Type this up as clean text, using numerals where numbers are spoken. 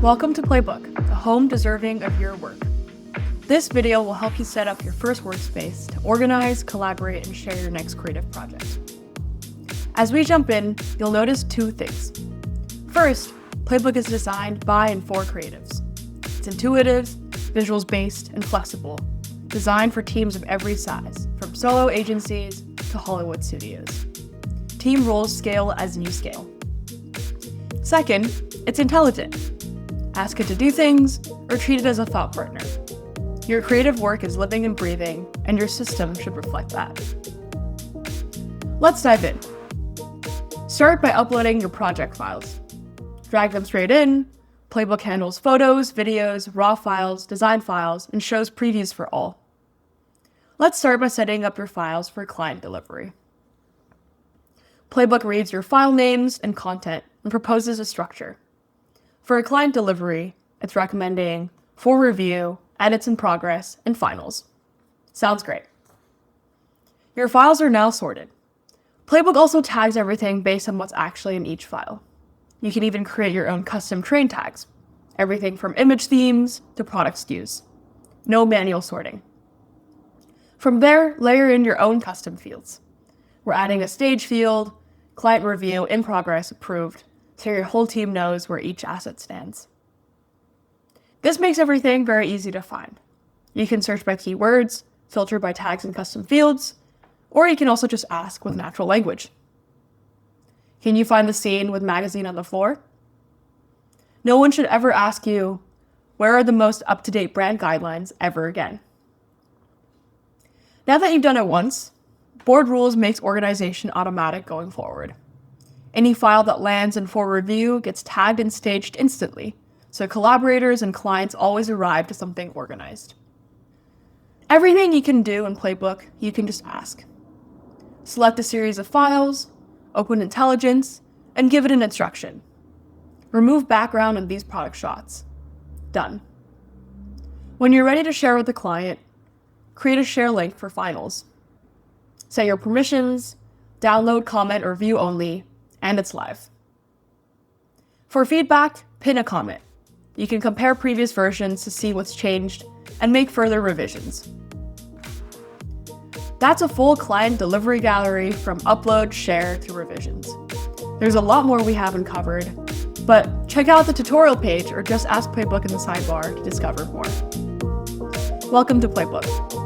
Welcome to Playbook, the home deserving of your work. This video will help you set up your first workspace to organize, collaborate, and share your next creative project. As we jump in, you'll notice two things. First, Playbook is designed by and for creatives. It's intuitive, visuals-based, and flexible, designed for teams of every size, from solo agencies to Hollywood studios. Team roles scale as you scale. Second, it's intelligent. Ask it to do things, or treat it as a thought partner. Your creative work is living and breathing, and your system should reflect that. Let's dive in. Start by uploading your project files. Drag them straight in. Playbook handles photos, videos, raw files, design files, and shows previews for all. Let's start by setting up your files for client delivery. Playbook reads your file names and content and proposes a structure. For a client delivery, it's recommending for review, edits in progress, and finals. Sounds great. Your files are now sorted. Playbook also tags everything based on what's actually in each file. You can even create your own custom train tags, everything from image themes to product SKUs. No manual sorting. From there, layer in your own custom fields. We're adding a stage field, client review, in progress, approved, so your whole team knows where each asset stands. This makes everything very easy to find. You can search by keywords, filter by tags and custom fields, or you can also just ask with natural language. Can you find the scene with magazine on the floor? No one should ever ask you, where are the most up-to-date brand guidelines ever again? Now that you've done it once, Board Rules makes organization automatic going forward. Any file that lands in for review gets tagged and staged instantly, so collaborators and clients always arrive to something organized. Everything you can do in Playbook, you can just ask. Select a series of files, open intelligence, and give it an instruction. Remove background in these product shots. Done. When you're ready to share with the client, create a share link for finals. Set your permissions, download, comment, or view only, and it's live. For feedback, pin a comment. You can compare previous versions to see what's changed and make further revisions. That's a full client delivery gallery from upload, share, to revisions. There's a lot more we haven't covered, but check out the tutorial page or just ask Playbook in the sidebar to discover more. Welcome to Playbook.